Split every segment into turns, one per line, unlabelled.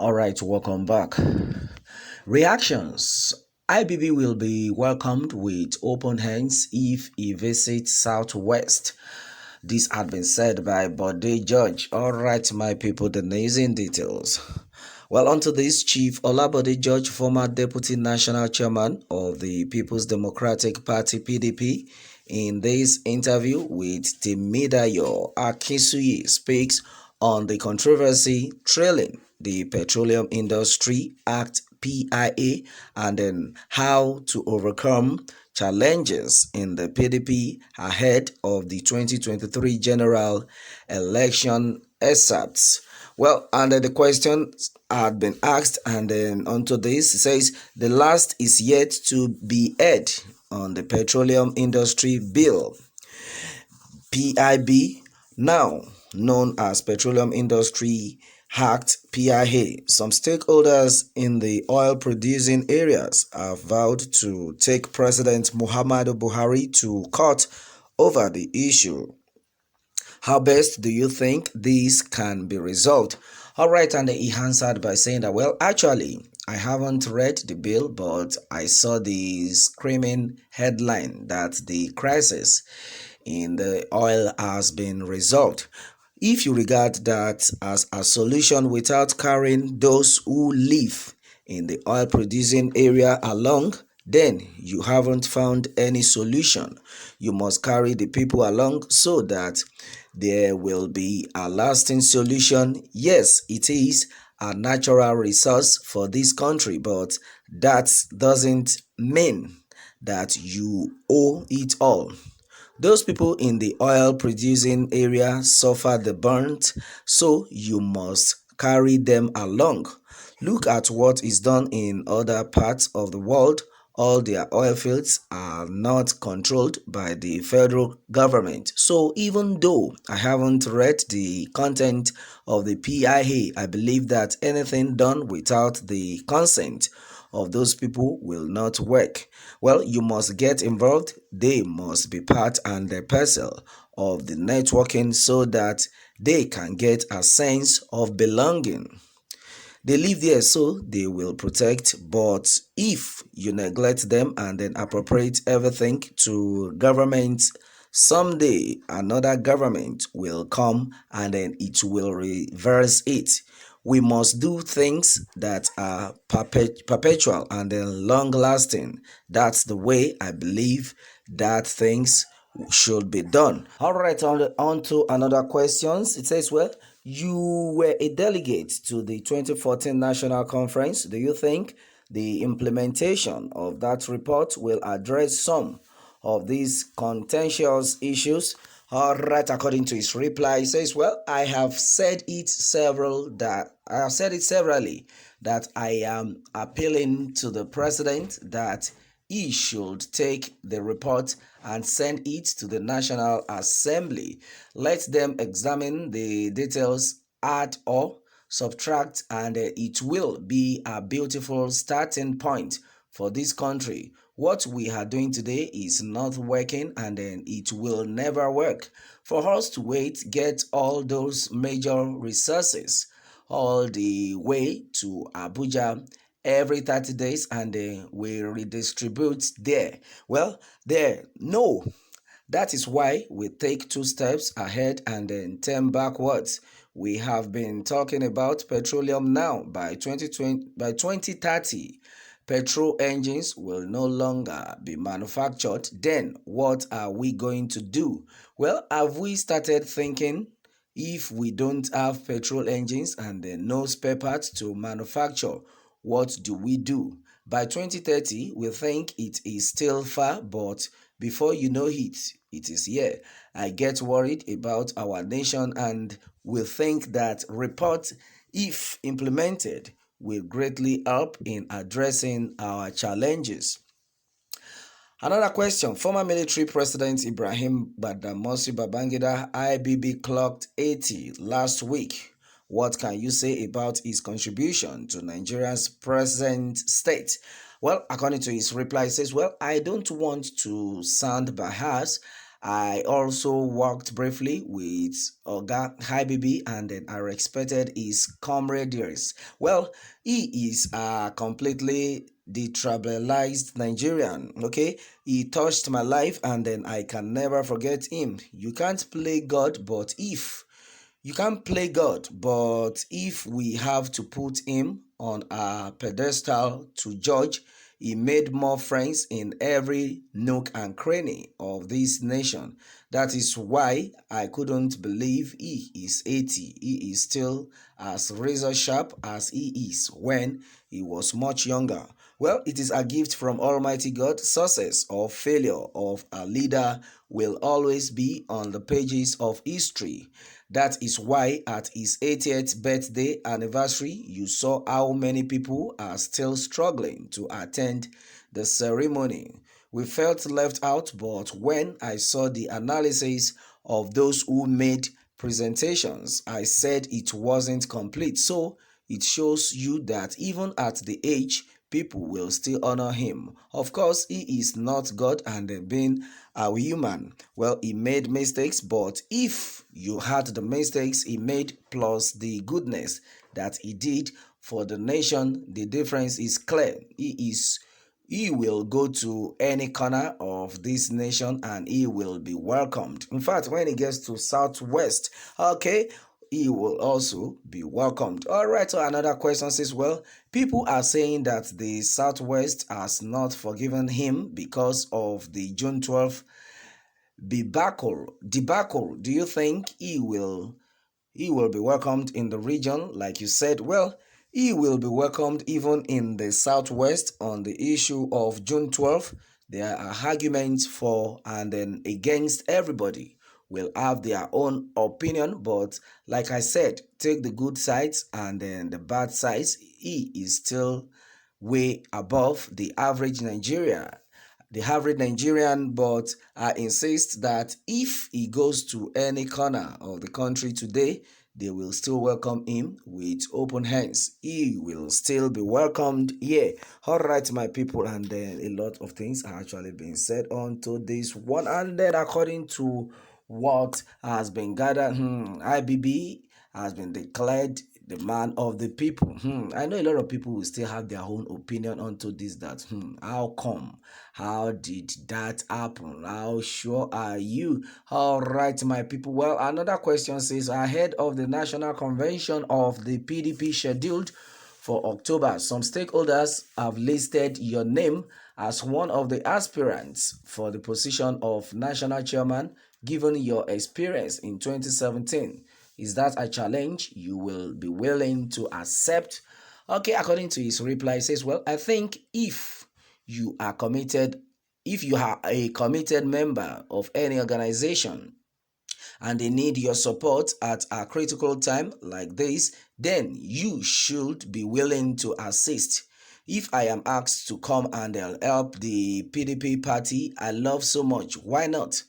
All right, welcome back. Reactions. IBB will be welcomed with open hands if he visits Southwest. This had been said by Bode George. All right, my people, the news in details. Well, onto this, Chief Olabode George, former Deputy National Chairman of the People's Democratic Party (PDP), in this interview with Timidayo Akisuyi, speaks on the controversy trailing the Petroleum Industry Act (PIA) and then how to overcome challenges in the PDP ahead of the 2023 general election excerpts. Well, and the question had been asked, and then onto this, it says the last is yet to be heard on the Petroleum Industry Bill, PIB, now known as Petroleum Industry Act PIA. Some stakeholders in the oil producing areas have vowed to take President Muhammadu Buhari to court over the issue. How best do you think this can be resolved? All right, and he answered by saying that, well, actually, I haven't read the bill, but I saw the screaming headline that the crisis in the oil has been resolved. If you regard that as a solution without carrying those who live in the oil producing area along, then you haven't found any solution. You must carry the people along so that there will be a lasting solution. Yes, it is a natural resource for this country, but that doesn't mean that you owe it all. Those people in the oil producing area suffer the burnt, so you must carry them along. Look at what is done in other parts of the world. All their oil fields are not controlled by the federal government. So even though I haven't read the content of the PIA, I believe that anything done without the consent of those people will not work. Well, you must get involved. They must be part and a parcel of the networking so that they can get a sense of belonging. They live there, so they will protect, but if you neglect them and then appropriate everything to government, someday another government will come and then it will reverse it. We must do things that are perpetual and then long lasting. That's the way I believe that things should be done. All right, on to another questions. It says, well, you were a delegate to the 2014 National Conference. Do you think the implementation of that report will address some of these contentious issues? All right, according to his reply, he says, well, I have said it severally that I am appealing to the president that he should take the report and send it to the National Assembly. Let them examine the details, add or subtract, and it will be a beautiful starting point for this country. What we are doing today is not working, and then it will never work. For us to get all those major resources all the way to Abuja every 30 days and we redistribute there. Well, no. That is why we take 2 steps ahead and then 10 backwards. We have been talking about petroleum now. By 2030, petrol engines will no longer be manufactured. Then what are we going to do? Well, have we started thinking if we don't have petrol engines and no spare parts to manufacture? What do we do? By 2030, we think it is still far, but before you know it, it is here. I get worried about our nation and we think that report, if implemented, will greatly help in addressing our challenges. Another question. Former military President Ibrahim Badamasi Babangida IBB clocked 80 last week. What can you say about his contribution to Nigeria's present state? Well, according to his reply, he says, well, I don't want to sound biased. I also worked briefly with Oga Habibi, and then I respected his camaraderie. Well, he is a completely detribalized Nigerian. Okay, he touched my life, and then I can never forget him. You can't play God, but if we have to put him on a pedestal to judge, he made more friends in every nook and cranny of this nation. That is why I couldn't believe he is 80. He is still as razor sharp as he is when he was much younger. Well, it is a gift from Almighty God. Success or failure of a leader will always be on the pages of history. That is why at his 80th birthday anniversary, you saw how many people are still struggling to attend the ceremony. We felt left out, but when I saw the analysis of those who made presentations, I said it wasn't complete. So it shows you that even at the age, people will still honor him. Of course, he is not God, and being a human, well, he made mistakes, but if you had the mistakes he made plus the goodness that he did for the nation, the difference is clear. He will go to any corner of this nation and he will be welcomed. In fact, when he gets to Southwest, okay, he will also be welcomed. All right, so another question says, well, people are saying that the Southwest has not forgiven him because of the June 12th debacle. Do you think he will be welcomed in the region like you said? Well, he will be welcomed even in the Southwest on the issue of June 12th. There are arguments for and then against. Everybody will have their own opinion, but like I said, take the good sides and then the bad sides. He is still way above the average Nigerian, but I insist that if he goes to any corner of the country today, they will still welcome him with open hands. He will still be welcomed here. All right, my people, and then a lot of things are actually being said onto this one. And then, according to what has been gathered, IBB has been declared the man of the people. I know a lot of people will still have their own opinion onto this, that how come, how did that happen, how sure are you? All right, my people. Well, another question says, ahead of the national convention of the PDP scheduled for October, some stakeholders have listed your name as one of the aspirants for the position of national chairman, given your experience in 2017. Is that a challenge you will be willing to accept? Okay, according to his reply, he says, well, I think you are committed, if you are a committed member of any organization and they need your support at a critical time like this, then you should be willing to assist. If I am asked to come and help the PDP party I love so much, why not?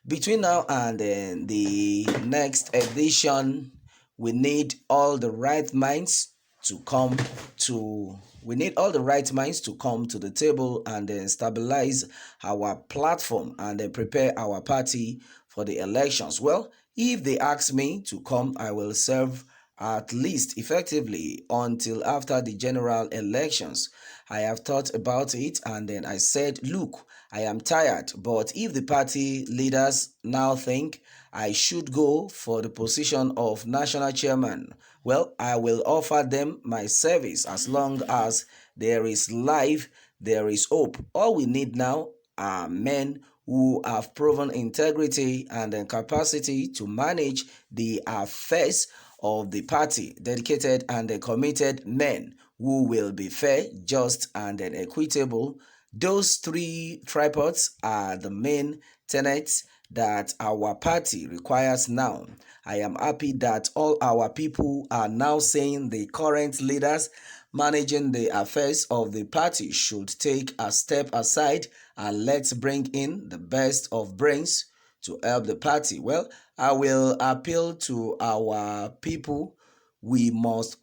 Between now and the next edition, we need all the right minds to come to we need all the right minds to come to the table and then stabilize our platform and then prepare our party for the elections. Well, if they ask me to come, I will serve at least effectively until after the general elections. I have thought about it and then I said, look, I am tired, but if the party leaders now think I should go for the position of national chairman, well, I will offer them my service. As long as there is life, there is hope. All we need now are men who have proven integrity and capacity to manage the affairs of the party, dedicated and committed men who will be fair, just, and equitable. Those three tripods are the main tenets that our party requires now. I am happy that all our people are now saying the current leaders managing the affairs of the party should take a step aside and let's bring in the best of brains to help the party. Well, I will appeal to our people. We must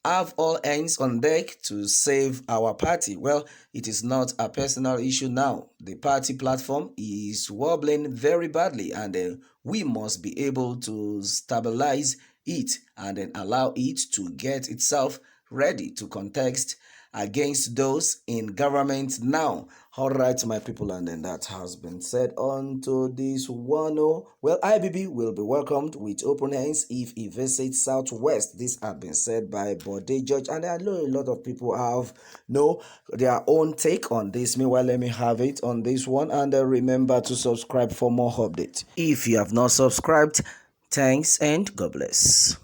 have all hands on deck to save our party. Well, it is not a personal issue now. The party platform is wobbling very badly, and we must be able to stabilize it and then allow it to get itself ready to contest against those in government now. All right, my people, and then that has been said on to this one. Oh, well, IBB will be welcomed with open hands if he visits Southwest. This has been said by Bode George, and I know a lot of people have their own take on this. Meanwhile, let me have it on this one, and remember to subscribe for more updates if you have not subscribed. Thanks and God bless.